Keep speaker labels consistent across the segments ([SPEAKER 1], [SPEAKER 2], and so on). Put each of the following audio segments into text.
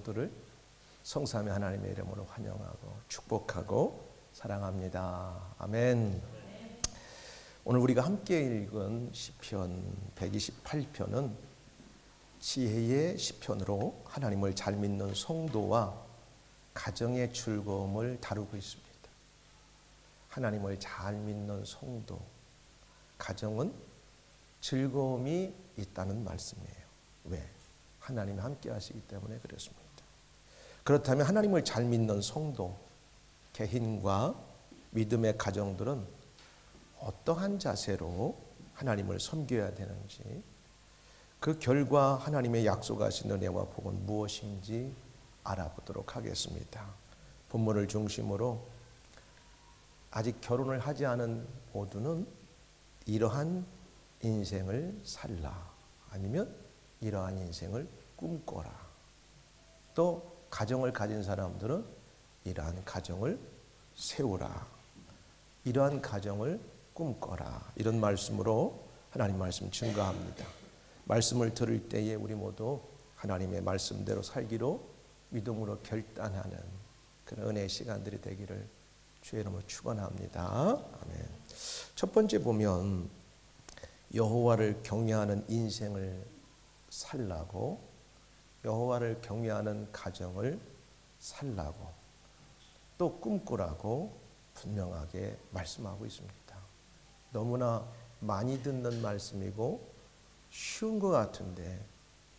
[SPEAKER 1] 모두를 성삼위 하나님의 이름으로 환영하고 축복하고 사랑합니다. 아멘. 오늘 우리가 함께 읽은 시편 128편은 지혜의 시편으로 하나님을 잘 믿는 성도와 가정의 즐거움을 다루고 있습니다. 하나님을 잘 믿는 성도, 가정은 즐거움이 있다는 말씀이에요. 왜? 하나님이 함께 하시기 때문에 그렇습니다. 그렇다면 하나님을 잘 믿는 성도, 개인과 믿음의 가정들은 어떠한 자세로 하나님을 섬겨야 되는지, 그 결과 하나님의 약속하신 은혜와 복은 무엇인지 알아보도록 하겠습니다. 본문을 중심으로 아직 결혼을 하지 않은 모두는 이러한 인생을 살라, 아니면 이러한 인생을 꿈꿔라. 또 가정을 가진 사람들은 이러한 가정을 세우라, 이러한 가정을 꿈꿔라. 이런 말씀으로 하나님 말씀 증거합니다. 말씀을 들을 때에 우리 모두 하나님의 말씀대로 살기로 믿음으로 결단하는 그런 은혜의 시간들이 되기를 주의 이름으로 축원합니다. 아멘. 첫 번째 보면 여호와를 경외하는 인생을 살라고, 여호와를 경외하는 가정을 살라고, 또 꿈꾸라고 분명하게 말씀하고 있습니다. 너무나 많이 듣는 말씀이고 쉬운 것 같은데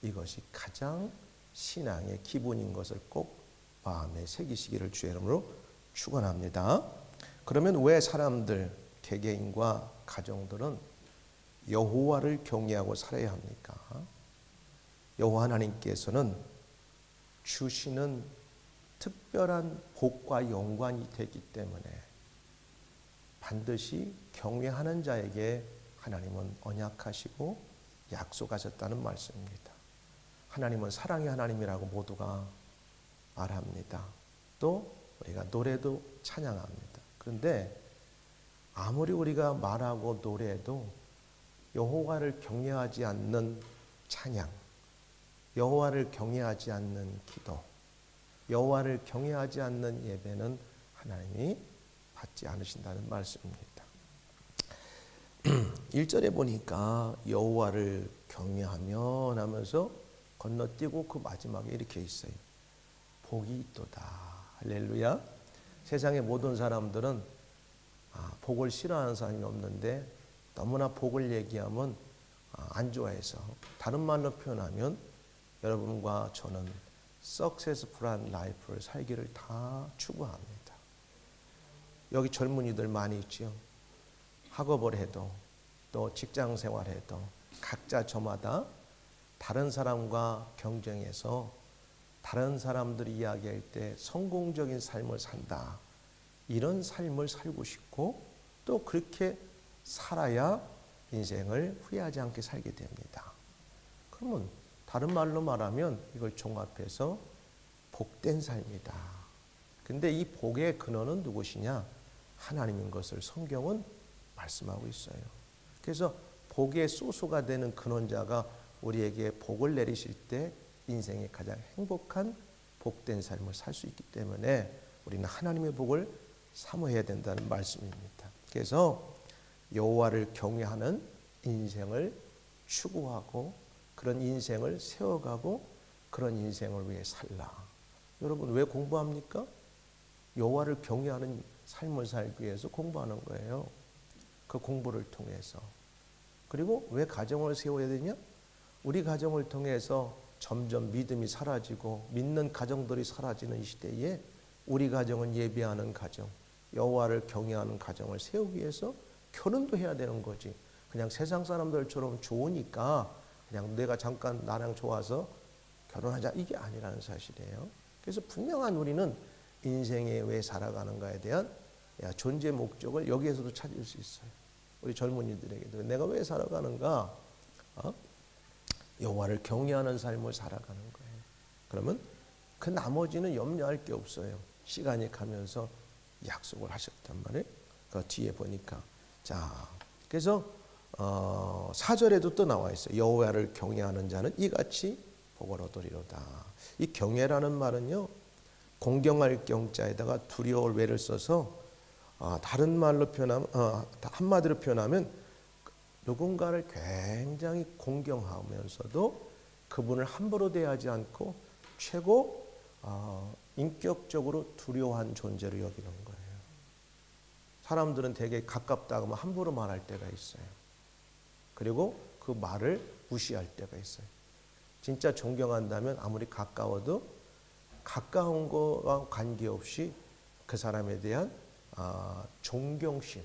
[SPEAKER 1] 이것이 가장 신앙의 기본인 것을 꼭 마음에 새기시기를 주의 이름으로 축원합니다. 그러면 왜 사람들, 개개인과 가정들은 여호와를 경외하고 살아야 합니까? 여호와 하나님께서는 주시는 특별한 복과 영광이 되기 때문에 반드시 경외하는 자에게 하나님은 언약하시고 약속하셨다는 말씀입니다. 하나님은 사랑의 하나님이라고 모두가 말합니다. 또 우리가 노래도 찬양합니다. 그런데 아무리 우리가 말하고 노래해도 여호와를 경외하지 않는 찬양, 여호와를 경외하지 않는 기도, 여호와를 경외하지 않는 예배는 하나님이 받지 않으신다는 말씀입니다. 1절에 보니까 여호와를 경외하면 하면서 건너뛰고 그 마지막에 이렇게 있어요. 복이 있도다. 할렐루야. 세상의 모든 사람들은 복을 싫어하는 사람이 없는데 너무나 복을 얘기하면 안 좋아해서, 다른 말로 표현하면 여러분과 저는 석세스풀한 라이프를 살기를 다 추구합니다. 여기 젊은이들 많이 있죠. 학업을 해도 또 직장 생활해도 각자 저마다 다른 사람과 경쟁해서 다른 사람들이 이야기할 때 성공적인 삶을 산다, 이런 삶을 살고 싶고 또 그렇게 살아야 인생을 후회하지 않게 살게 됩니다. 그러면 다른 말로 말하면 이걸 종합해서 복된 삶이다. 근데 이 복의 근원은 누구시냐? 하나님인 것을 성경은 말씀하고 있어요. 그래서 복의 소스가 되는 근원자가 우리에게 복을 내리실 때 인생의 가장 행복한 복된 삶을 살 수 있기 때문에 우리는 하나님의 복을 사모해야 된다는 말씀입니다. 그래서 여호와를 경외하는 인생을 추구하고 그런 인생을 세워가고 그런 인생을 위해 살라. 여러분 왜 공부합니까? 여호와를 경외하는 삶을 살기 위해서 공부하는 거예요. 그 공부를 통해서. 그리고 왜 가정을 세워야 되냐? 우리 가정을 통해서 점점 믿음이 사라지고 믿는 가정들이 사라지는 이 시대에 우리 가정은 예배하는 가정, 여호와를 경외하는 가정을 세우기 위해서 결혼도 해야 되는 거지. 그냥 세상 사람들처럼 좋으니까 그냥 내가 잠깐 나랑 좋아서 결혼하자, 이게 아니라는 사실이에요. 그래서 분명한 우리는 인생에 왜 살아가는가에 대한 존재 목적을 여기에서도 찾을 수 있어요. 우리 젊은이들에게도 내가 왜 살아가는가? 여호와를 경외하는 삶을 살아가는 거예요. 그러면 그 나머지는 염려할 게 없어요. 시간이 가면서 약속을 하셨단 말이에요. 그 뒤에 보니까 자, 그래서 4절에도 또 나와 있어요. 여호와를 경외하는 자는 이같이 복을 얻으리로다. 이 경외라는 말은요, 공경할 경자에다가 두려울 외를 써서 다른 말로 표현하면 한마디로 표현하면 누군가를 굉장히 공경하면서도 그분을 함부로 대하지 않고 최고 인격적으로 두려워한 존재로 여기는 거예요. 사람들은 되게 가깝다고 하면 함부로 말할 때가 있어요. 그리고 그 말을 무시할 때가 있어요. 진짜 존경한다면 아무리 가까워도 가까운 거와 관계없이 그 사람에 대한 존경심,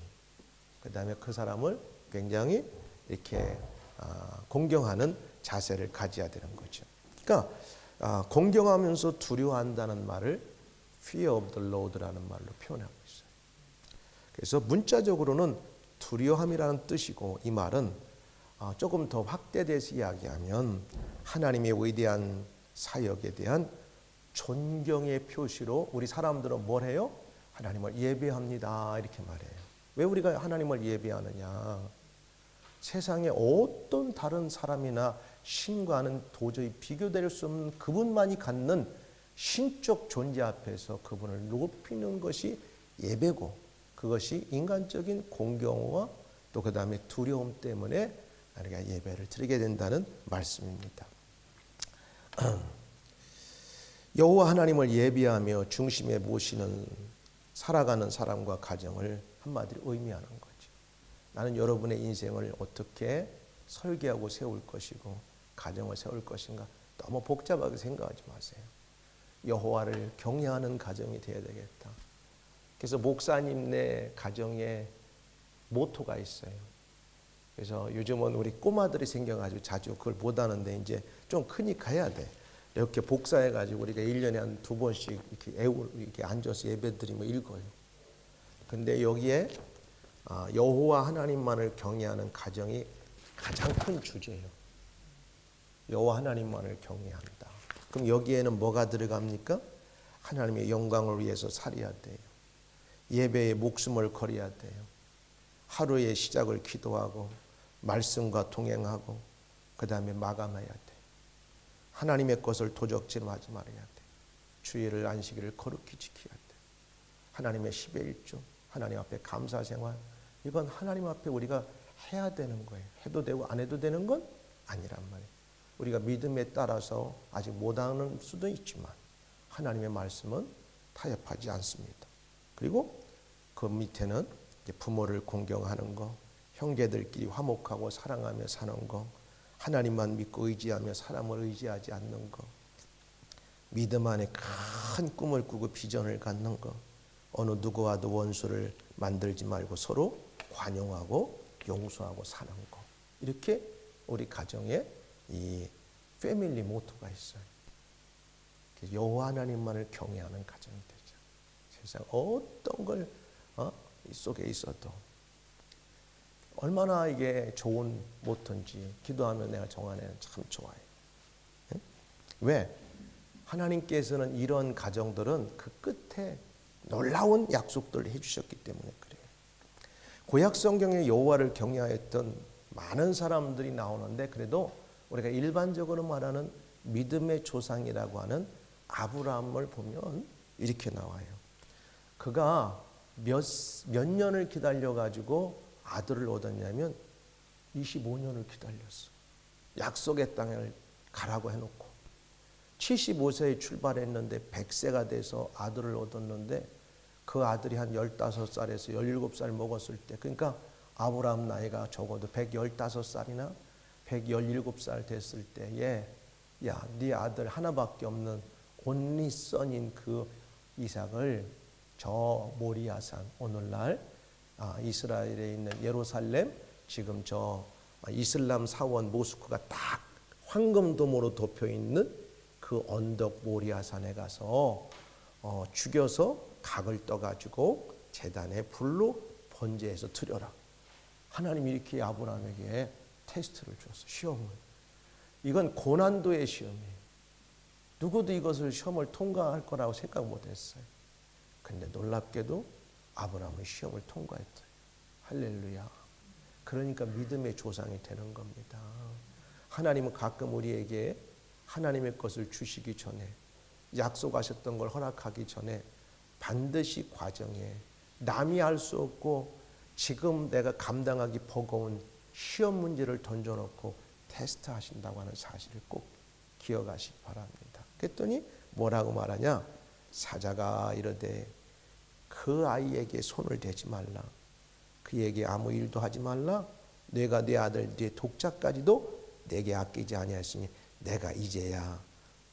[SPEAKER 1] 그 다음에 그 사람을 굉장히 이렇게 공경하는 자세를 가져야 되는 거죠. 그러니까 공경하면서 두려워한다는 말을 fear of the Lord라는 말로 표현하고 있어요. 그래서 문자적으로는 두려움이라는 뜻이고, 이 말은 조금 더 확대돼서 이야기하면 하나님의 위대한 사역에 대한 존경의 표시로 우리 사람들은 뭘 해요? 하나님을 예배합니다, 이렇게 말해요. 왜 우리가 하나님을 예배하느냐? 세상에 어떤 다른 사람이나 신과는 도저히 비교될 수 없는 그분만이 갖는 신적 존재 앞에서 그분을 높이는 것이 예배고, 그것이 인간적인 공경과 또 그 다음에 두려움 때문에 우리가 예배를 드리게 된다는 말씀입니다. 여호와 하나님을 예배하며 중심에 모시는 살아가는 사람과 가정을 한마디로 의미하는 거죠. 나는 여러분의 인생을 어떻게 설계하고 세울 것이고 가정을 세울 것인가, 너무 복잡하게 생각하지 마세요. 여호와를 경외하는 가정이 되어야 되겠다. 그래서 목사님네 가정에 모토가 있어요. 그래서 요즘은 우리 꼬마들이 생겨가지고 자주 그걸 못 하는데 이제 좀 크니까 해야 돼. 이렇게 복사해가지고 우리가 1년에 한 2번씩 이렇게 앉아서 예배 드리면 읽어요. 근데 여기에 여호와 하나님만을 경외하는 가정이 가장 큰 주제예요. 여호와 하나님만을 경외한다. 그럼 여기에는 뭐가 들어갑니까? 하나님의 영광을 위해서 살아야 돼요. 예배에 목숨을 걸어야 돼요. 하루의 시작을 기도하고 말씀과 동행하고 그 다음에 마감해야 돼요. 하나님의 것을 도적질하지 말아야 돼요. 주일을 안식일을 거룩히 지켜야 돼요. 하나님의 11조, 하나님 앞에 감사생활, 이건 하나님 앞에 우리가 해야 되는 거예요. 해도 되고 안 해도 되는 건 아니란 말이에요. 우리가 믿음에 따라서 아직 못하는 수도 있지만 하나님의 말씀은 타협하지 않습니다. 그리고 그 밑에는 부모를 공경하는 거, 형제들끼리 화목하고 사랑하며 사는 거, 하나님만 믿고 의지하며 사람을 의지하지 않는 거, 믿음 안에 큰 꿈을 꾸고 비전을 갖는 거, 어느 누구와도 원수를 만들지 말고 서로 관용하고 용서하고 사는 거, 이렇게 우리 가정에 이 패밀리 모토가 있어요. 여호와 하나님만을 경외하는 가정이 되죠. 세상 어떤 걸 속에 있어도 얼마나 이게 좋은 모토인지 기도하면 내가 정안에는 참 좋아요. 왜? 하나님께서는 이런 가정들은 그 끝에 놀라운 약속들을 해주셨기 때문에 그래요. 구약 성경에 여호와를 경외했던 많은 사람들이 나오는데, 그래도 우리가 일반적으로 말하는 믿음의 조상이라고 하는 아브라함을 보면 이렇게 나와요. 그가 몇 년을 기다려가지고 아들을 얻었냐면 25년을 기다렸어. 약속의 땅을 가라고 해놓고 75세에 출발했는데 100세가 돼서 아들을 얻었는데, 그 아들이 한 15살에서 17살 먹었을 때, 그러니까 아브라함 나이가 적어도 115살이나 117살 됐을 때에, 야, 네 아들 하나밖에 없는 온리 son인 그 이삭을 저 모리아산, 오늘날 이스라엘에 있는 예루살렘, 지금 저 이슬람 사원 모스크가 딱 황금돔으로 덮여 있는 그 언덕 모리아산에 가서 죽여서 각을 떠가지고 제단에 불로 번제해서 드려라. 하나님이 이렇게 아브라함에게 테스트를 줬어, 시험을. 이건 고난도의 시험이에요. 누구도 이것을 시험을 통과할 거라고 생각 못했어요. 근데 놀랍게도 아브라함은 시험을 통과했어요. 할렐루야. 그러니까 믿음의 조상이 되는 겁니다. 하나님은 가끔 우리에게 하나님의 것을 주시기 전에, 약속하셨던 걸 허락하기 전에 반드시 과정에 남이 알 수 없고 지금 내가 감당하기 버거운 시험 문제를 던져놓고 테스트하신다고 하는 사실을 꼭 기억하시기 바랍니다. 그랬더니 뭐라고 말하냐? 사자가 이르되 그 아이에게 손을 대지 말라. 그에게 아무 일도 하지 말라. 내가 네 아들 네 독자까지도 내게 아끼지 아니하였으니 내가 이제야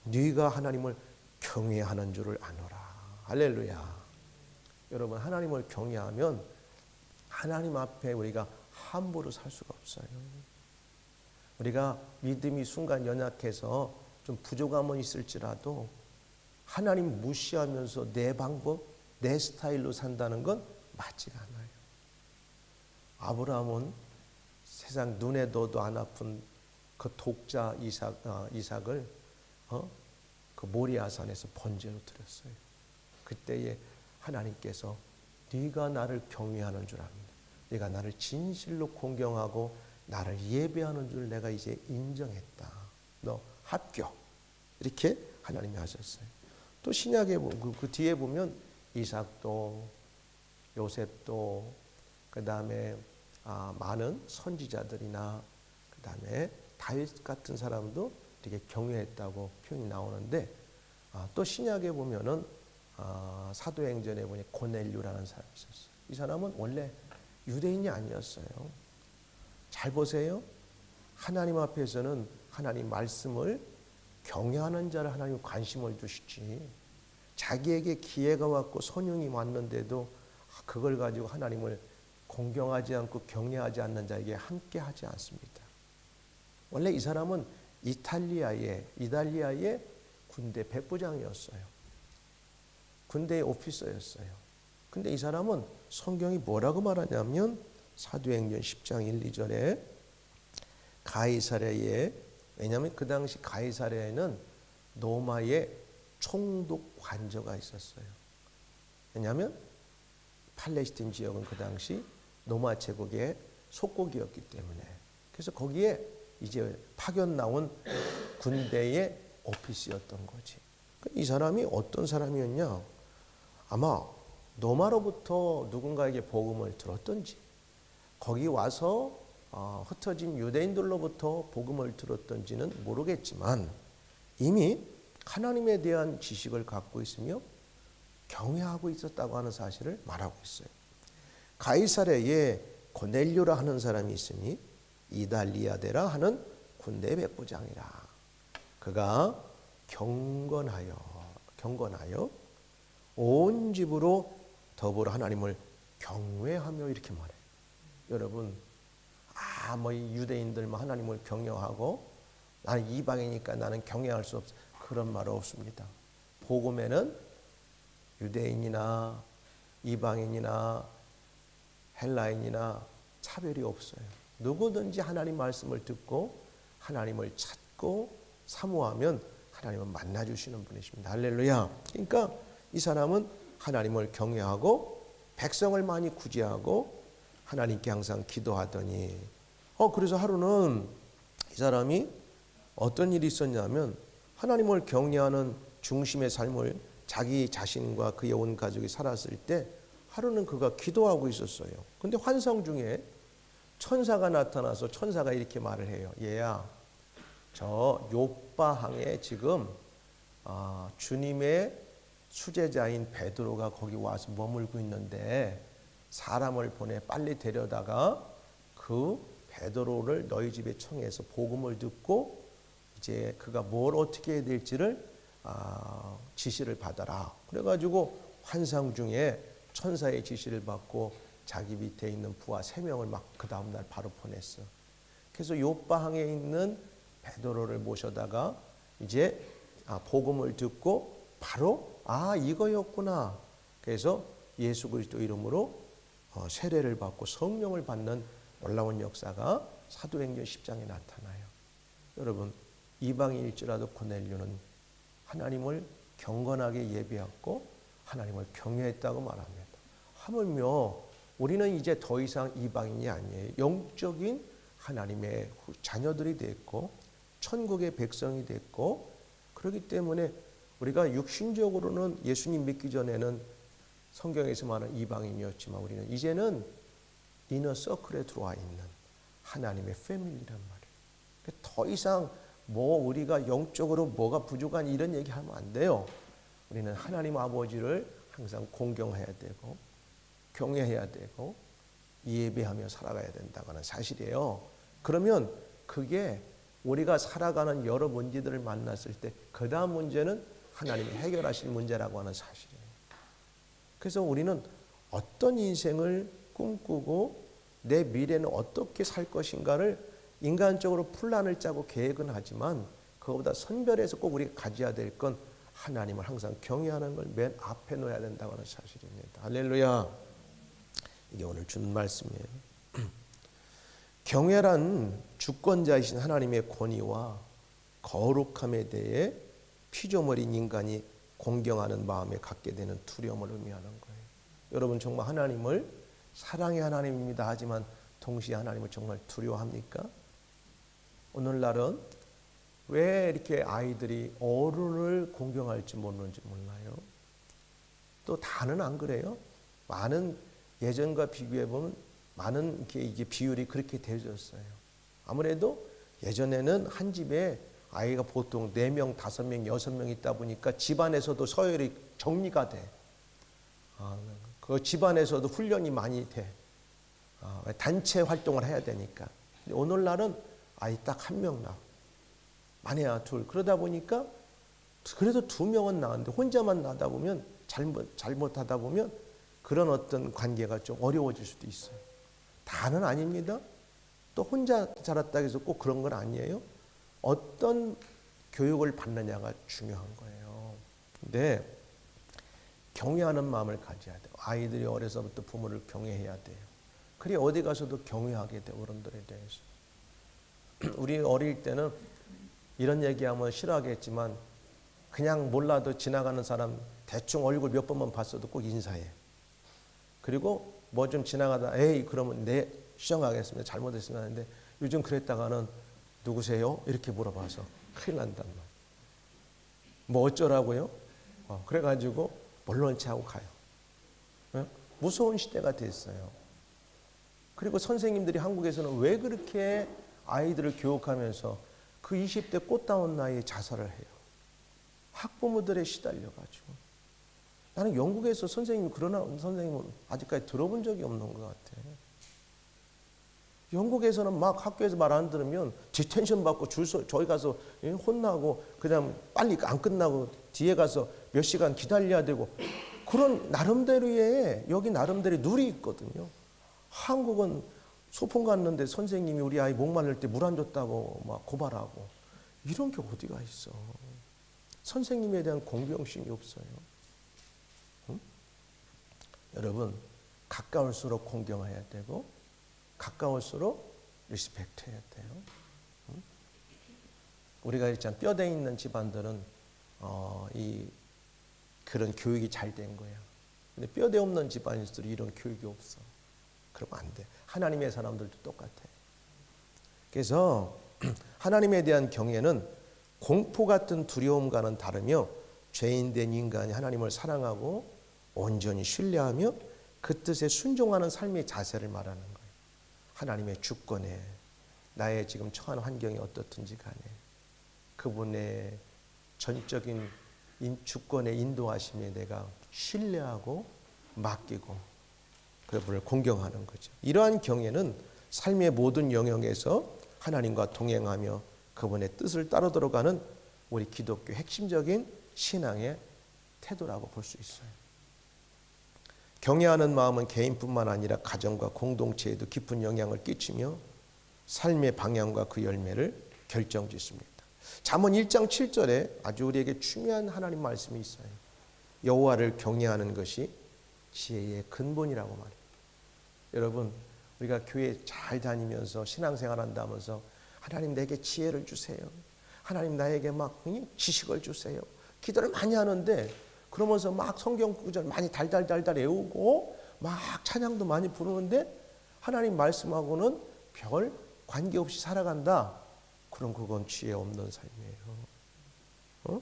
[SPEAKER 1] 네가 하나님을 경외하는 줄을 아노라. 할렐루야. 여러분, 하나님을 경외하면 하나님 앞에 우리가 함부로 살 수가 없어요. 우리가 믿음이 순간 연약해서 좀 부족함은 있을지라도 하나님 무시하면서 내 방법, 내 스타일로 산다는 건 맞지가 않아요. 아브라함은 세상 눈에 넣어도 안 아픈 그 독자 이삭을 그 모리아산에서 번제로 드렸어요. 그때에 하나님께서 네가 나를 경외하는 줄 압니다. 네가 나를 진실로 공경하고 나를 예배하는 줄 내가 이제 인정했다. 너 합격. 이렇게 하나님이 하셨어요. 또 신약에 그 뒤에 보면 이삭도 요셉도 그다음에 많은 선지자들이나 그다음에 다윗 같은 사람도 되게 경외했다고 표현이 나오는데 또 신약에 보면은 사도행전에 보니 고넬료라는 사람이 있었어요. 이 사람은 원래 유대인이 아니었어요. 잘 보세요. 하나님 앞에서는 하나님 말씀을 경외하는 자를 하나님 관심을 두시지, 자기에게 기회가 왔고 선용이 왔는데도 그걸 가지고 하나님을 공경하지 않고 경외하지 않는 자에게 함께 하지 않습니다. 원래 이 사람은 이탈리아의 군대 백부장이었어요. 군대의 오피서였어요. 근데 이 사람은 성경이 뭐라고 말하냐면 사도행전 10장 1, 2절에 가이사랴에, 왜냐하면 그 당시 가이사랴에는 로마의 총독 관저가 있었어요. 왜냐하면 팔레스틴 지역은 그 당시 로마 제국의 속국이었기 때문에. 그래서 거기에 이제 파견 나온 군대의 오피스였던 거지. 이 사람이 어떤 사람이었냐? 아마 로마로부터 누군가에게 복음을 들었던지, 거기 와서 흩어진 유대인들로부터 복음을 들었던지는 모르겠지만 이미 하나님에 대한 지식을 갖고 있으며 경외하고 있었다고 하는 사실을 말하고 있어요. 가이사랴에 고넬료라 하는 사람이 있으니 이달리아데라 하는 군대 백부장이라. 그가 경건하여 온 집으로 더불어 하나님을 경외하며 이렇게 말해요. 여러분, 뭐 유대인들만 하나님을 경외하고 나는 이방이니까 나는 경외할 수 없어, 그런 말 없습니다. 복음에는 유대인이나 이방인이나 헬라인이나 차별이 없어요. 누구든지 하나님 말씀을 듣고 하나님을 찾고 사모하면 하나님은 만나주시는 분이십니다. 할렐루야. 그러니까 이 사람은 하나님을 경외하고 백성을 많이 구제하고 하나님께 항상 기도하더니 그래서 하루는 이 사람이 어떤 일이 있었냐면 하나님을 경외하는 중심의 삶을 자기 자신과 그의 온 가족이 살았을 때 하루는 그가 기도하고 있었어요. 근데 환상 중에 천사가 나타나서 천사가 이렇게 말을 해요. 얘야, 저 욥바항에 지금 주님의 수제자인 베드로가 거기 와서 머물고 있는데 사람을 보내 빨리 데려다가 그 베드로를 너희 집에 청해서 복음을 듣고 이제 그가 뭘 어떻게 해야 될지를 지시를 받아라. 그래가지고 환상 중에 천사의 지시를 받고 자기 밑에 있는 부하 3명을 막 그 다음날 바로 보냈어. 그래서 욥바항에 있는 베드로를 모셔다가 이제 복음을 듣고 바로 이거였구나. 그래서 예수 그리스도 이름으로 세례를 받고 성령을 받는 놀라운 역사가 사도행전 10장에 나타나요. 여러분, 이방인일지라도 고넬료는 하나님을 경건하게 예배했고 하나님을 경외했다고 말합니다. 하물며 우리는 이제 더 이상 이방인이 아니에요. 영적인 하나님의 자녀들이 됐고 천국의 백성이 됐고, 그렇기 때문에 우리가 육신적으로는 예수님 믿기 전에는 성경에서 말하는 이방인이었지만 우리는 이제는 이너 서클에 들어와 있는 하나님의 패밀리란 말이에요. 더 이상 뭐 우리가 영적으로 뭐가 부족한 이런 얘기하면 안 돼요. 우리는 하나님 아버지를 항상 공경해야 되고 경외해야 되고 예배하며 살아가야 된다는 사실이에요. 그러면 그게 우리가 살아가는 여러 문제들을 만났을 때 그 다음 문제는 하나님이 해결하실 문제라고 하는 사실이에요. 그래서 우리는 어떤 인생을 꿈꾸고 내 미래는 어떻게 살 것인가를 인간적으로 플랜을 짜고 계획은 하지만 그거보다 선별해서 꼭 우리가 가져야 될 건 하나님을 항상 경외하는 걸 맨 앞에 놓아야 된다고 하는 사실입니다. 할렐루야. 이게 오늘 주는 말씀이에요. 경외란 주권자이신 하나님의 권위와 거룩함에 대해 피조물인 인간이 공경하는 마음에 갖게 되는 두려움을 의미하는 거예요. 여러분 정말 하나님을 사랑의 하나님입니다 하지만 동시에 하나님을 정말 두려워합니까? 오늘날은 왜 이렇게 아이들이 어른을 공경할지 모르는지 몰라요. 또 다는 안 그래요. 많은 예전과 비교해 보면 많은 이게 비율이 그렇게 되어졌어요. 아무래도 예전에는 한 집에 아이가 보통 4명, 5명, 6명 있다 보니까 집안에서도 서열이 정리가 돼. 그 집안에서도 훈련이 많이 돼. 단체 활동을 해야 되니까. 근데 오늘날은 아이 딱 한 명 나. 많아야 둘. 그러다 보니까 그래도 2명은 나왔는데 혼자만 나다 보면 잘못하다 보면 그런 어떤 관계가 좀 어려워질 수도 있어요. 다는 아닙니다. 또 혼자 자랐다 해서 꼭 그런 건 아니에요. 어떤 교육을 받느냐가 중요한 거예요. 근데 경외하는 마음을 가져야 돼요. 아이들이 어려서부터 부모를 경외해야 돼요. 그래 어디 가서도 경외하게 돼요. 어른들에 대해서. 우리 어릴 때는 이런 얘기하면 싫어하겠지만 그냥 몰라도 지나가는 사람 대충 얼굴 몇 번만 봤어도 꼭 인사해. 그리고 뭐 좀 지나가다 에이 그러면 네 시정하겠습니다. 잘못했습니다 하는데 요즘 그랬다가는 누구세요? 이렇게 물어봐서 큰일 난단 말이에요. 뭐 어쩌라고요? 그래가지고 몰른 체 하고 가요. 무서운 시대가 됐어요. 그리고 선생님들이 한국에서는 왜 그렇게 아이들을 교육하면서 그 20대 꽃다운 나이에 자살을 해요. 학부모들에 시달려가지고. 나는 영국에서 선생님이 그러나 선생님은 아직까지 들어본 적이 없는 것 같아요. 영국에서는 막 학교에서 말 안 들으면 디텐션 받고 저희 가서 혼나고 그냥 빨리 안 끝나고 뒤에 가서 몇 시간 기다려야 되고 그런 나름대로의 여기 나름대로 룰이 있거든요. 한국은 소풍 갔는데 선생님이 우리 아이 목마를 때 물 안 줬다고 막 고발하고 이런 게 어디가 있어. 선생님에 대한 공경심이 없어요. 응? 여러분 가까울수록 공경해야 되고 가까울수록 리스펙트 해야 돼요. 응? 우리가 있잖아 뼈대 있는 집안들은 그런 교육이 잘 된 거야. 근데 뼈대 없는 집안일수록 이런 교육이 없어. 그러면 안 돼. 하나님의 사람들도 똑같아. 그래서 하나님에 대한 경외는 공포 같은 두려움과는 다르며 죄인된 인간이 하나님을 사랑하고 온전히 신뢰하며 그 뜻에 순종하는 삶의 자세를 말하는 거예요. 하나님의 주권에 나의 지금 처한 환경이 어떻든지 간에 그분의 전적인 주권의 인도하심에 내가 신뢰하고 맡기고 그분을 공경하는 거죠. 이러한 경외는 삶의 모든 영역에서 하나님과 동행하며 그분의 뜻을 따라 들어가는 우리 기독교 핵심적인 신앙의 태도라고 볼 수 있어요. 경외하는 마음은 개인뿐만 아니라 가정과 공동체에도 깊은 영향을 끼치며 삶의 방향과 그 열매를 결정짓습니다. 잠언 1장 7절에 아주 우리에게 중요한 하나님 말씀이 있어요. 여호와를 경외하는 것이 지혜의 근본이라고 말해요. 여러분 우리가 교회 잘 다니면서 신앙생활 한다면서 하나님 내게 지혜를 주세요. 하나님 나에게 막 지식을 주세요. 기도를 많이 하는데 그러면서 막 성경 구절 많이 달달달달 외우고 막 찬양도 많이 부르는데 하나님 말씀하고는 별 관계없이 살아간다. 그럼 그건 지혜 없는 삶이에요.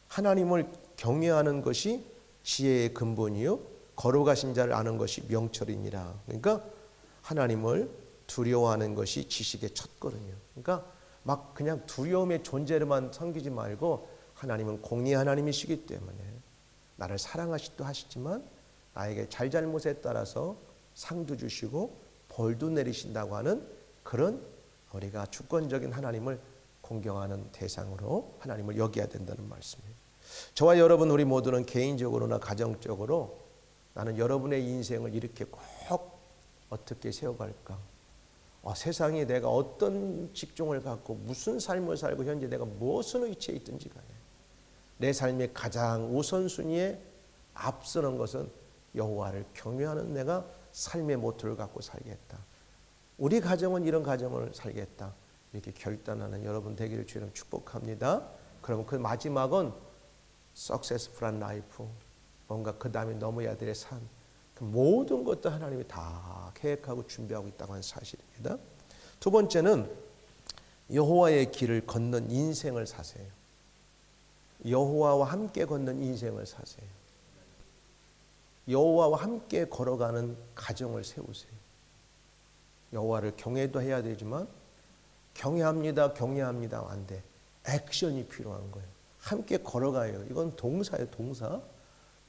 [SPEAKER 1] 하나님을 경외하는 것이 지혜의 근본이요 거룩하신 자를 아는 것이 명철이니라. 그러니까 하나님을 두려워하는 것이 지식의 첫걸음이에요. 그러니까 막 그냥 두려움의 존재로만 섬기지 말고 하나님은 공의 하나님이시기 때문에 나를 사랑하시도 하시지만 나에게 잘잘못에 따라서 상도 주시고 벌도 내리신다고 하는 그런 우리가 주권적인 하나님을 공경하는 대상으로 하나님을 여겨야 된다는 말씀이에요. 저와 여러분 우리 모두는 개인적으로나 가정적으로 나는 여러분의 인생을 이렇게 꼭 어떻게 세워갈까? 세상에 내가 어떤 직종을 갖고 무슨 삶을 살고 현재 내가 무슨 위치에 있든지 간에 내 삶의 가장 우선순위에 앞서는 것은 여호와를 경외하는 내가 삶의 모토를 갖고 살겠다. 우리 가정은 이런 가정을 살겠다. 이렇게 결단하는 여러분 되기를 주님 축복합니다. 그러면 그 마지막은 successful한 라이프, 뭔가 그 다음에 넘어야 될 산, 그 모든 것도 하나님이 다 계획하고 준비하고 있다고 하는 사실입니다. 두 번째는 여호와의 길을 걷는 인생을 사세요. 여호와와 함께 걷는 인생을 사세요. 여호와와 함께 걸어가는 가정을 세우세요. 여호와를 경외도 해야 되지만 경외합니다 안 돼. 액션이 필요한 거예요. 함께 걸어가요. 이건 동사예요, 동사.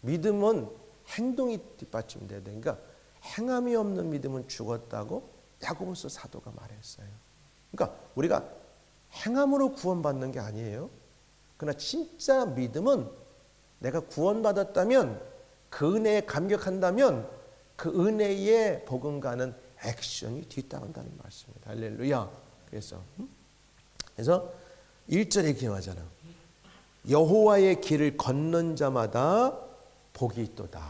[SPEAKER 1] 믿음은 행동이 뒷받침돼야 돼. 그러니까 행함이 없는 믿음은 죽었다고 야고보서 사도가 말했어요. 그러니까 우리가 행함으로 구원받는 게 아니에요. 그러나 진짜 믿음은 내가 구원받았다면 그 은혜에 감격한다면 그 은혜에 복음가는 액션이 뒤따른다는 말씀입니다. 할렐루야. 그래서 1절에 기록하잖아. 여호와의 길을 걷는 자마다 복이 있도다.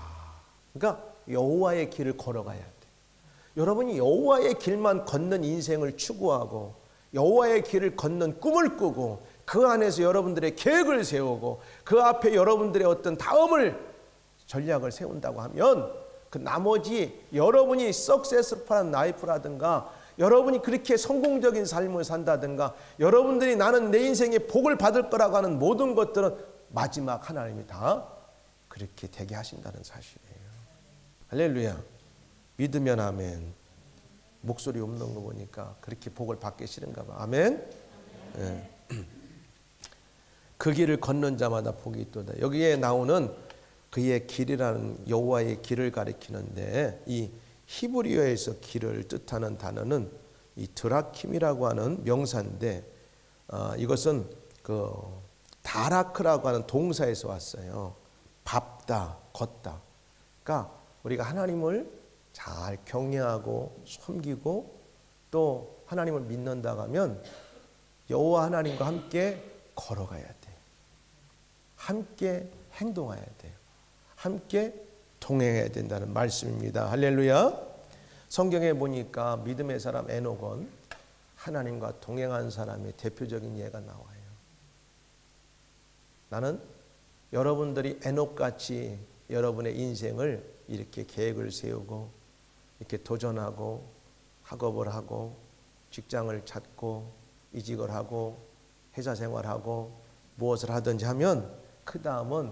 [SPEAKER 1] 그러니까 여호와의 길을 걸어가야 돼. 여러분이 여호와의 길만 걷는 인생을 추구하고 여호와의 길을 걷는 꿈을 꾸고 그 안에서 여러분들의 계획을 세우고 그 앞에 여러분들의 어떤 다음을 전략을 세운다고 하면 그 나머지 여러분이 석세스풀한 라이프라든가 여러분이 그렇게 성공적인 삶을 산다든가 여러분들이 나는 내 인생에 복을 받을 거라고 하는 모든 것들은 마지막 하나님이 다 그렇게 되게 하신다는 사실이에요. 할렐루야. 믿으면 아멘. 목소리 없는 거 보니까 그렇게 복을 받기 싫은가 봐. 아멘. 네. 그 길을 걷는 자마다 복이 있도다. 여기에 나오는 그의 길이라는 여호와의 길을 가리키는데 이 히브리어에서 길을 뜻하는 단어는 이 드라킴이라고 하는 명사인데 이것은 그 다라크라고 하는 동사에서 왔어요. 밟다, 걷다. 그러니까 우리가 하나님을 잘 경외하고 섬기고 또 하나님을 믿는다고 하면 여호와 하나님과 함께 걸어가야 돼. 함께 행동해야 돼요. 함께 동행해야 된다는 말씀입니다. 할렐루야. 성경에 보니까 믿음의 사람 에녹은 하나님과 동행한 사람의 대표적인 예가 나와요. 나는 여러분들이 에녹같이 여러분의 인생을 이렇게 계획을 세우고 이렇게 도전하고 학업을 하고 직장을 찾고 이직을 하고 회사 생활하고 무엇을 하든지 하면 그 다음은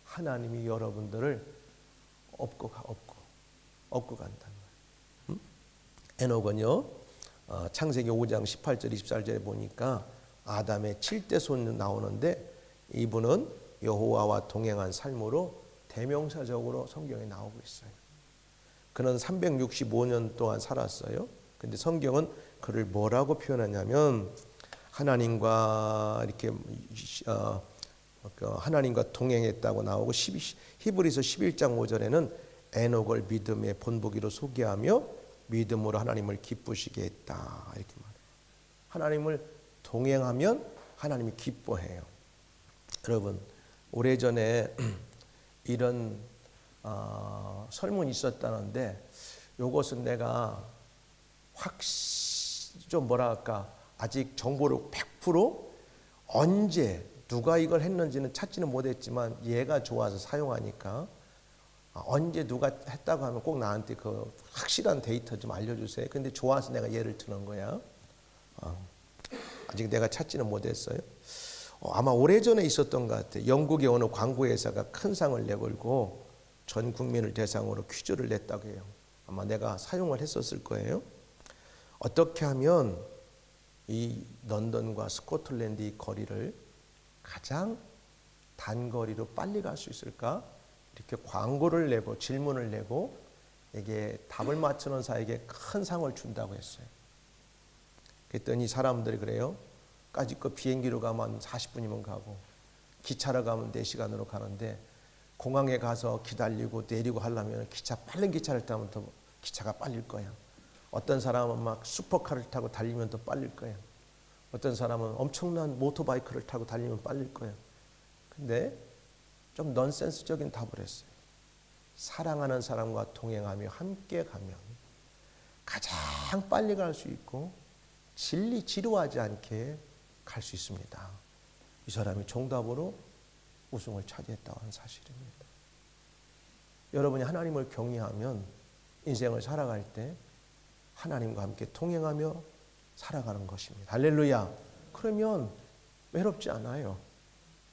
[SPEAKER 1] 하나님이 여러분들을 업고 간다는 거예요. 에녹은요 창세기 5장 18절 24절에 보니까 아담의 7대 손 나오는데 이분은 여호와와 동행한 삶으로 대명사적으로 성경에 나오고 있어요. 그는 365년 동안 살았어요. 근데 성경은 그를 뭐라고 표현하냐면 하나님과 이렇게 하나님과 동행했다고 나오고 히브리서 11장 5절에는 에녹을 믿음의 본보기로 소개하며 믿음으로 하나님을 기쁘시게 했다 이렇게 말해요. 하나님을 동행하면 하나님이 기뻐해요. 여러분 오래전에 이런 설문이 있었다는데 이것은 내가 좀 뭐랄까 아직 정보를 100% 언제 누가 이걸 했는지는 찾지는 못했지만 얘가 좋아서 사용하니까 언제 누가 했다고 하면 꼭 나한테 그 확실한 데이터 좀 알려주세요. 근데 좋아서 내가 예를 드는 거야. 아직 내가 찾지는 못했어요. 아마 오래전에 있었던 것 같아요. 영국의 어느 광고 회사가 큰 상을 내걸고 전 국민을 대상으로 퀴즈를 냈다고 해요. 아마 내가 사용을 했었을 거예요. 어떻게 하면 이 런던과 스코틀랜드 이 거리를 가장 단거리로 빨리 갈 수 있을까? 이렇게 광고를 내고 질문을 내고 이게 답을 맞추는 사에게 큰 상을 준다고 했어요. 그랬더니 사람들이 그래요. 까짓거 비행기로 가면 40분이면 가고 기차로 가면 4시간으로 가는데 공항에 가서 기다리고 내리고 하려면 빠른 기차를 타면 더 기차가 빨릴 거야. 어떤 사람은 막 슈퍼카를 타고 달리면 더 빨릴 거야. 어떤 사람은 엄청난 모토바이크를 타고 달리면 빨릴 거야. 근데 좀 넌센스적인 답을 했어요. 사랑하는 사람과 동행하며 함께 가면 가장 빨리 갈 수 있고 지루하지 않게 갈 수 있습니다. 이 사람이 정답으로 우승을 차지했다고 하는 사실입니다. 여러분이 하나님을 경외하면 인생을 살아갈 때 하나님과 함께 통행하며 살아가는 것입니다. 할렐루야. 그러면 외롭지 않아요.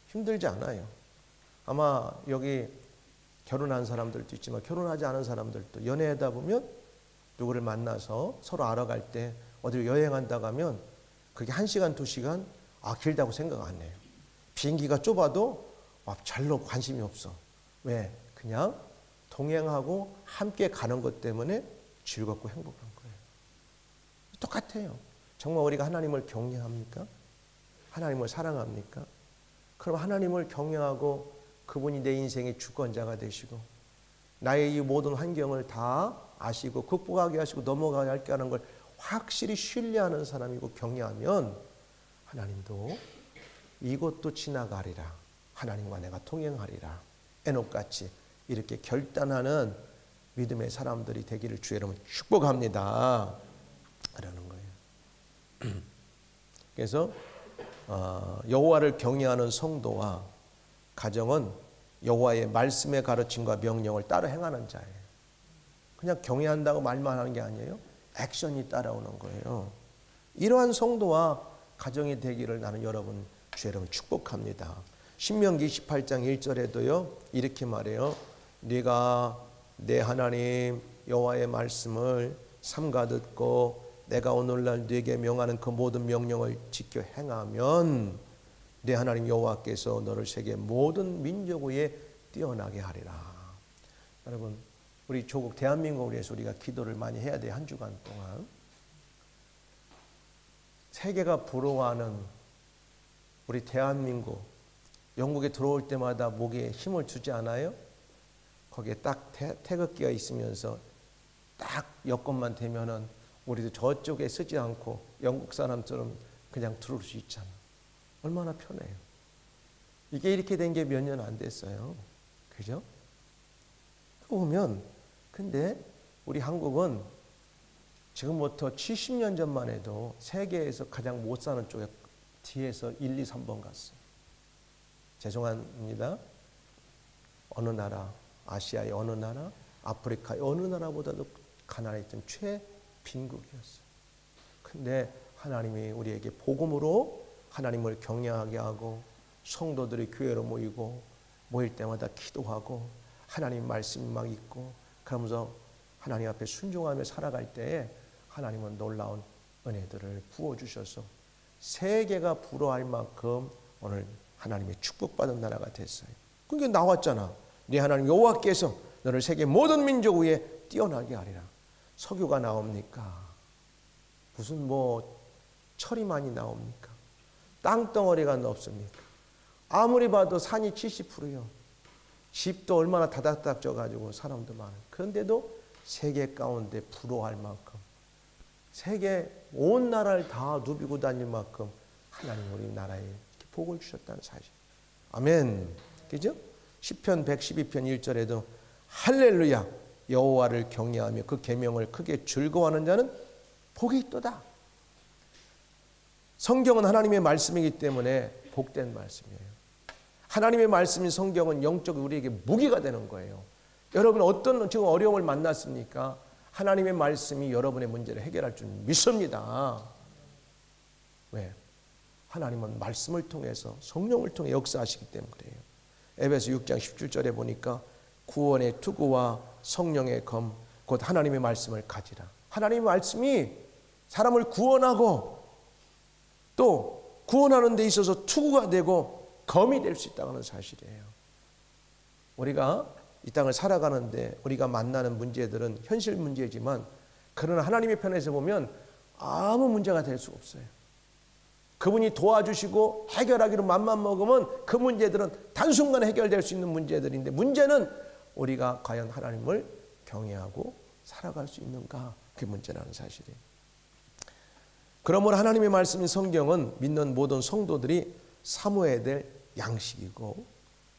[SPEAKER 1] 힘들지 않아요. 아마 여기 결혼한 사람들도 있지만 결혼하지 않은 사람들도 연애하다 보면 누구를 만나서 서로 알아갈 때 어디 여행한다고 하면 그게 1시간, 2시간 길다고 생각 안 해요. 비행기가 좁아도 별로 관심이 없어. 왜? 그냥 동행하고 함께 가는 것 때문에 즐겁고 행복한 거예요. 똑같아요. 정말 우리가 하나님을 경외합니까? 하나님을 사랑합니까? 그럼 하나님을 경외하고 그분이 내 인생의 주권자가 되시고 나의 이 모든 환경을 다 아시고 극복하게 하시고 넘어가게 하는 걸 확실히 신뢰하는 사람이고 경외하면 하나님도 이것도 지나가리라. 하나님과 내가 통행하리라. 에녹같이 이렇게 결단하는 믿음의 사람들이 되기를 주 여러분 축복합니다. 라는 거예요. 그래서 여호와를 경외하는 성도와 가정은 여호와의 말씀의 가르침과 명령을 따라 행하는 자예요. 그냥 경외한다고 말만 하는 게 아니에요. 액션이 따라오는 거예요. 이러한 성도와 가정이 되기를 나는 주 여러분 축복합니다. 신명기 28장 1절에도요. 이렇게 말해요. 네가 내 하나님 여호와의 말씀을 삼가 듣고 내가 오늘날 네게 명하는 그 모든 명령을 지켜 행하면 내 하나님 여호와께서 너를 세계 모든 민족 위에 뛰어나게 하리라. 여러분 우리 조국 대한민국을 위해서 우리가 기도를 많이 해야 돼요. 한 주간 동안. 세계가 부러워하는 우리 대한민국, 영국에 들어올 때마다 목에 힘을 주지 않아요? 거기에 딱 태극기가 있으면서 딱 여건만 되면은 우리도 저쪽에 쓰지 않고 영국 사람처럼 그냥 들어올 수 있잖아. 얼마나 편해요. 이게 이렇게 된 게 몇 년 안 됐어요. 그죠? 보면 근데 우리 한국은 지금부터 70년 전만 해도 세계에서 가장 못 사는 쪽에 뒤에서 1, 2, 3번 갔어요. 죄송합니다. 어느 나라, 아시아의 어느 나라, 아프리카의 어느 나라보다도 가난했던 최빈국이었어요. 근데 하나님이 우리에게 복음으로 하나님을 경외하게 하고 성도들이 교회로 모일 때마다 기도하고 하나님 말씀이 막 있고 그러면서 하나님 앞에 순종하며 살아갈 때에 하나님은 놀라운 은혜들을 부어주셔서 세계가 부러워할 만큼 오늘 하나님의 축복받은 나라가 됐어요. 그게 나왔잖아. 네 하나님 여호와께서 너를 세계 모든 민족 위에 뛰어나게 하리라. 석유가 나옵니까? 무슨 철이 많이 나옵니까? 땅덩어리가 없습니까? 아무리 봐도 산이 70%요. 집도 얼마나 다닥다닥 져가지고 사람도 많아요. 그런데도 세계 가운데 부러워할 만큼 세계 온 나라를 다 누비고 다닐 만큼 하나님 우리 나라에 복을 주셨다는 사실. 아멘. 그죠? 시편 112편 1절에도 할렐루야 여호와를 경외하며 그 계명을 크게 즐거워하는 자는 복이 있도다. 성경은 하나님의 말씀이기 때문에 복된 말씀이에요. 하나님의 말씀인 성경은 영적으로 우리에게 무기가 되는 거예요. 여러분 어떤 지금 어려움을 만났습니까? 하나님의 말씀이 여러분의 문제를 해결할 줄 믿습니다. 왜? 하나님은 말씀을 통해서 성령을 통해 역사하시기 때문에 그래요. 에베소 6장 17절에 보니까 구원의 투구와 성령의 검 곧 하나님의 말씀을 가지라. 하나님의 말씀이 사람을 구원하고 또 구원하는 데 있어서 투구가 되고 검이 될 수 있다는 사실이에요. 우리가 이 땅을 살아가는데 우리가 만나는 문제들은 현실 문제지만 그러나 하나님의 편에서 보면 아무 문제가 될 수 없어요. 그분이 도와주시고 해결하기로 맘만 먹으면 그 문제들은 단순간에 해결될 수 있는 문제들인데 문제는 우리가 과연 하나님을 경외하고 살아갈 수 있는가, 그게 문제라는 사실이에요. 그러므로 하나님의 말씀인 성경은 믿는 모든 성도들이 사모해야 될 양식이고,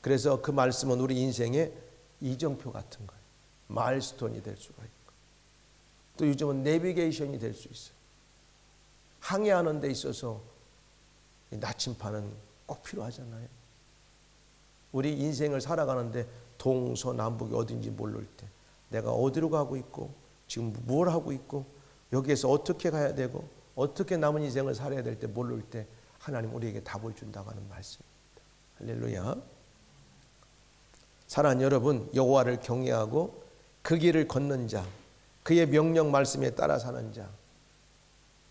[SPEAKER 1] 그래서 그 말씀은 우리 인생의 이정표 같은 거예요. 마일스톤이 될 수가 있고, 또 요즘은 내비게이션이 될 수 있어요. 항해하는 데 있어서 나침반은 꼭 필요하잖아요. 우리 인생을 살아가는데 동서남북이 어딘지 모를 때 내가 어디로 가고 있고 지금 뭘 하고 있고 여기에서 어떻게 가야 되고 어떻게 남은 인생을 살아야 될 때 모를 때 하나님 우리에게 답을 준다고 하는 말씀입니다. 할렐루야. 사랑하는 여러분, 여호와를 경외하고 그 길을 걷는 자, 그의 명령 말씀에 따라 사는 자,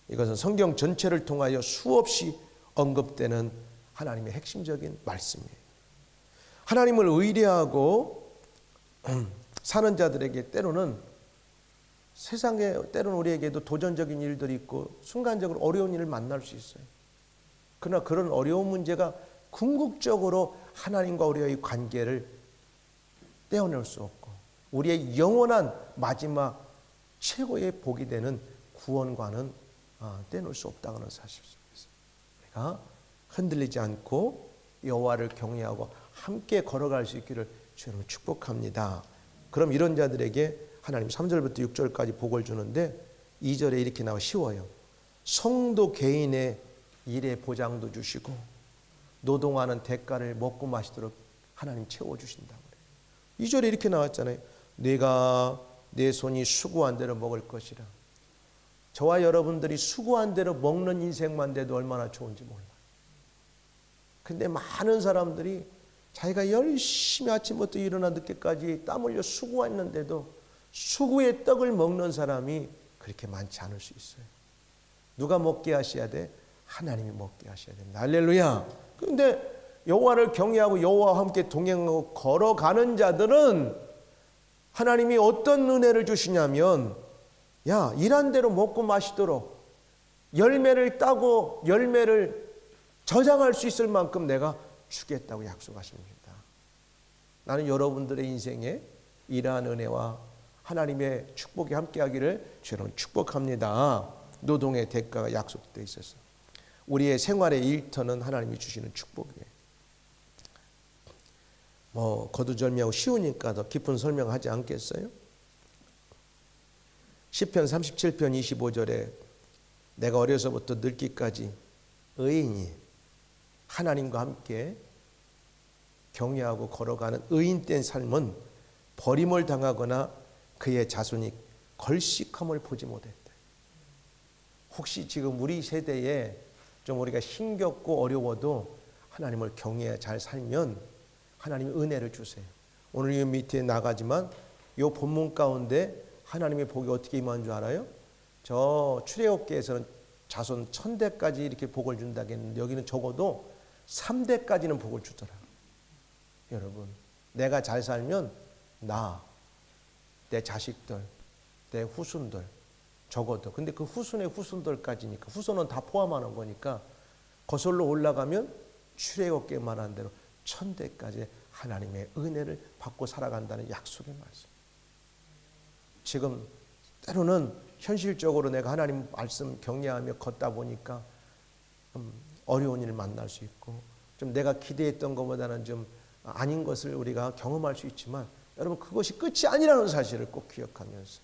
[SPEAKER 1] 이것은 성경 전체를 통하여 수없이 언급되는 하나님의 핵심적인 말씀이에요. 하나님을 의뢰하고 사는 자들에게 때로는 세상에 때로는 우리에게도 도전적인 일들이 있고 순간적으로 어려운 일을 만날 수 있어요. 그러나 그런 어려운 문제가 궁극적으로 하나님과 우리의 관계를 떼어낼 수 없고 우리의 영원한 마지막 최고의 복이 되는 구원과는 떼놓을 수 없다는 사실 속에서 우리가 흔들리지 않고 여호와를 경외하고 함께 걸어갈 수 있기를 주님 축복합니다. 그럼 이런 자들에게 하나님 3절부터 6절까지 복을 주는데 2절에 이렇게 나와 쉬워요. 성도 개인의 일의 보장도 주시고 노동하는 대가를 먹고 마시도록 하나님 채워주신다고 그래요. 2절에 이렇게 나왔잖아요. 내가 내 손이 수고한 대로 먹을 것이라. 저와 여러분들이 수고한 대로 먹는 인생만 돼도 얼마나 좋은지 몰라요. 근데 많은 사람들이 자기가 열심히 아침부터 일어나 늦게까지 땀 흘려 수고했는데도 수고의 떡을 먹는 사람이 그렇게 많지 않을 수 있어요. 누가 먹게 하셔야 돼? 하나님이 먹게 하셔야 됩니다. 할렐루야. 그런데 여호와를 경외하고 여호와와 함께 동행하고 걸어가는 자들은 하나님이 어떤 은혜를 주시냐면 야, 일한 대로 먹고 마시도록 열매를 따고 열매를 저장할 수 있을 만큼 내가 주겠다고 약속하십니다. 나는 여러분들의 인생에 이러한 은혜와 하나님의 축복이 함께하기를 주님 축복합니다. 노동의 대가가 약속되어 있어서 우리의 생활의 일터는 하나님이 주시는 축복이에요. 거두절미하고 쉬우니까 더 깊은 설명하지 않겠어요? 시편 37편 25절에 내가 어려서부터 늙기까지 의인이 하나님과 함께 경외하고 걸어가는 의인된 삶은 버림을 당하거나 그의 자손이 걸식함을 보지 못했다. 혹시 지금 우리 세대에 좀 우리가 힘겹고 어려워도 하나님을 경외해 잘 살면 하나님이 은혜를 주세요. 오늘 이 밑에 나가지만 이 본문 가운데 하나님의 복이 어떻게 임한 줄 알아요? 저 출애굽기에서는 자손 1000대까지 이렇게 복을 준다고 했는데 여기는 적어도 3대까지는 복을 주더라. 여러분, 내가 잘 살면 내 자식들, 내 후손들 적어도. 근데 그 후손의 후손들까지니까 후손은 다 포함하는 거니까 거슬러 올라가면 출애굽기에 말한 대로 1000대까지 하나님의 은혜를 받고 살아간다는 약속의 말씀. 지금 때로는 현실적으로 내가 하나님 말씀 경외하며 걷다 보니까 어려운 일을 만날 수 있고 좀 내가 기대했던 것보다는 좀 아닌 것을 우리가 경험할 수 있지만 여러분 그것이 끝이 아니라는 사실을 꼭 기억하면서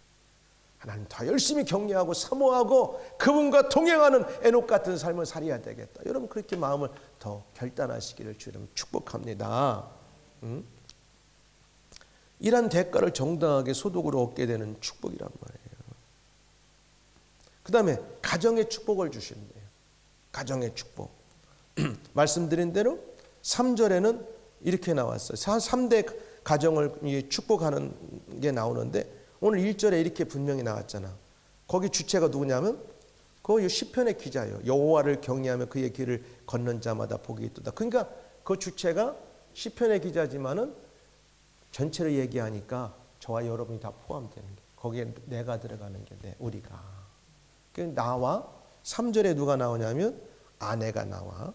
[SPEAKER 1] 하나님 더 열심히 경외하고 사모하고 그분과 동행하는 에녹 같은 삶을 살아야 되겠다. 여러분 그렇게 마음을 더 결단하시기를 주님 축복합니다. 이런 대가를 정당하게 소득으로 얻게 되는 축복이란 말이에요. 그 다음에 가정의 축복을 주신대요. 가정의 축복. 말씀드린 대로 3절에는 이렇게 나왔어요. 3대 가정을 축복하는 게 나오는데 오늘 1절에 이렇게 분명히 나왔잖아. 거기 주체가 누구냐면 그 시편의 기자예요. 여호와를 경외하며 그의 길을 걷는 자마다 복이 있도다. 그러니까 그 주체가 시편의 기자지만은 전체를 얘기하니까 저와 여러분이 다 포함되는 게 거기에 내가 들어가는 게 우리가. 나와 3절에 누가 나오냐면 아내가 나와.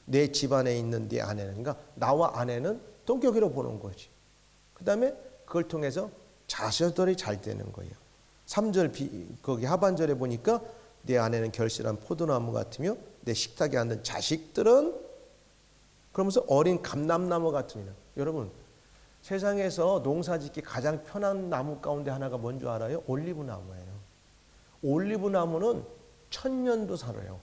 [SPEAKER 1] 내 집안에 있는 네 아내는, 그러니까 나와 아내는 동격으로 보는 거지. 그 다음에 그걸 통해서 자녀들이 잘 되는 거예요. 3절 거기 하반절에 보니까 내 아내는 결실한 포도나무 같으며 내 식탁에 앉는 자식들은 그러면서 어린 감람나무 같으니라. 여러분 세상에서 농사짓기 가장 편한 나무 가운데 하나가 뭔지 알아요? 올리브나무예요. 올리브나무는 1000년도 살아요.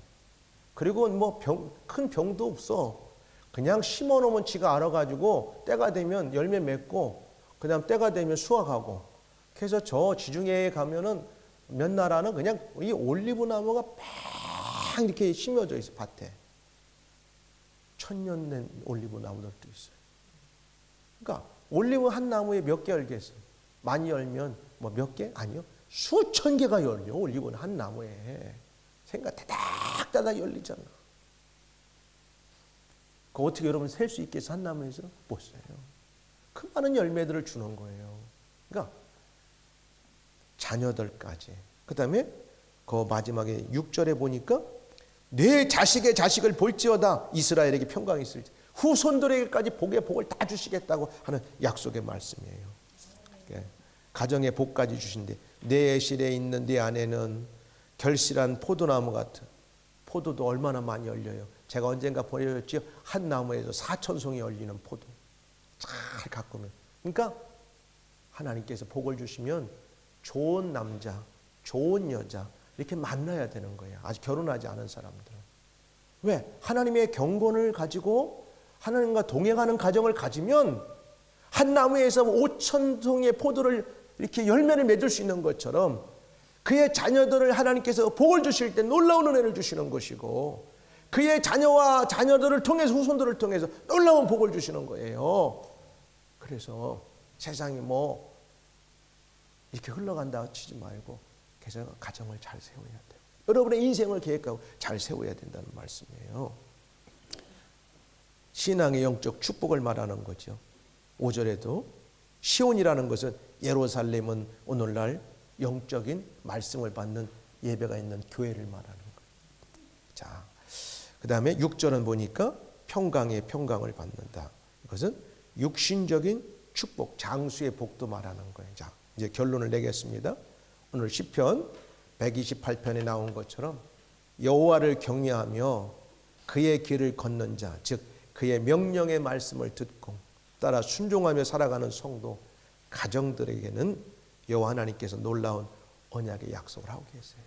[SPEAKER 1] 그리고 뭐 큰 병도 없어. 그냥 심어놓으면 지가 알아가지고 때가 되면 열매 맺고 그 다음 때가 되면 수확하고. 그래서 저 지중해에 가면은 몇 나라는 그냥 이 올리브나무가 막 이렇게 심어져 있어. 밭에 1000년 된 올리브나무들도 있어요. 그러니까 올리브 한 나무에 몇 개 열겠어요? 많이 열면 뭐 몇 개? 아니요. 수천 개가 열려. 올리브는 한 나무에. 생각 따닥따닥 열리잖아. 그 어떻게 여러분 셀 수 있겠어? 한 나무에서? 못 세요. 그 많은 열매들을 주는 거예요. 그러니까 자녀들까지. 그 다음에 그 마지막에 6절에 보니까 내 자식의 자식을 볼지어다 이스라엘에게 평강이 있을지 후손들에게까지 복의 복을 다 주시겠다고 하는 약속의 말씀이에요. 가정의 복까지 주신대. 내 실에 있는 네 아내는 결실한 포도나무 같은. 포도도 얼마나 많이 열려요. 제가 언젠가 보여줬지요. 한 나무에서 4000송이 열리는 포도 잘 가꾸면. 그러니까 하나님께서 복을 주시면 좋은 남자, 좋은 여자 이렇게 만나야 되는 거예요. 아직 결혼하지 않은 사람들은. 왜? 하나님의 경건을 가지고 하나님과 동행하는 가정을 가지면 한 나무에서 5000송이의 포도를 이렇게 열매를 맺을 수 있는 것처럼 그의 자녀들을 하나님께서 복을 주실 때 놀라운 은혜를 주시는 것이고 그의 자녀와 자녀들을 통해서 후손들을 통해서 놀라운 복을 주시는 거예요. 그래서 세상이 뭐 이렇게 흘러간다 치지 말고 그래서 가정을 잘 세워야 돼요. 여러분의 인생을 계획하고 잘 세워야 된다는 말씀이에요. 신앙의 영적 축복을 말하는 거죠. 5절에도 시온이라는 것은 예루살렘은 오늘날 영적인 말씀을 받는 예배가 있는 교회를 말하는 거예요. 자, 그 다음에 6절은 보니까 평강의 평강을 받는다. 이것은 육신적인 축복, 장수의 복도 말하는 거예요. 자, 이제 결론을 내겠습니다. 오늘 시편 128편에 나온 것처럼 여호와를 경외하며 그의 길을 걷는 자, 즉 그의 명령의 말씀을 듣고 따라 순종하며 살아가는 성도 가정들에게는 여호와 하나님께서 놀라운 언약의 약속을 하고 계세요.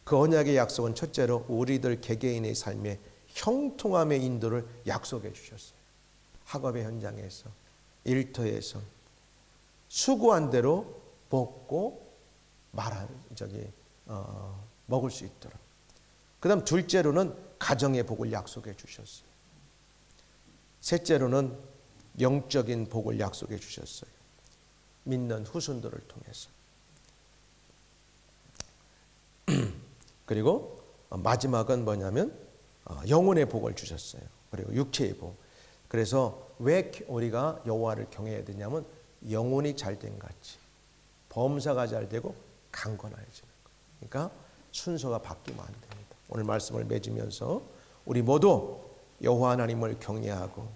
[SPEAKER 1] 그 언약의 약속은 첫째로 우리들 개개인의 삶의 형통함의 인도를 약속해 주셨어요. 학업의 현장에서, 일터에서 수고한 대로 먹고 먹을 수 있도록. 그 다음 둘째로는 가정의 복을 약속해 주셨어요. 셋째로는 영적인 복을 약속해 주셨어요. 믿는 후손들을 통해서. 그리고 마지막은 뭐냐면 영혼의 복을 주셨어요. 그리고 육체의 복. 그래서 왜 우리가 여호와를 경외해야 되냐면 영혼이 잘된 같이 범사가 잘 되고 강건해지는 거예요. 그러니까 순서가 바뀌면 안 됩니다. 오늘 말씀을 맺으면서 우리 모두 여호와 하나님을 경외하고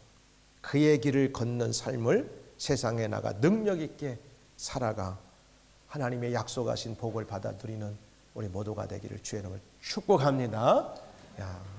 [SPEAKER 1] 그의 길을 걷는 삶을 세상에 나가 능력 있게 살아가 하나님의 약속하신 복을 받아 누리는 우리 모두가 되기를 주의 이름으로 축복합니다.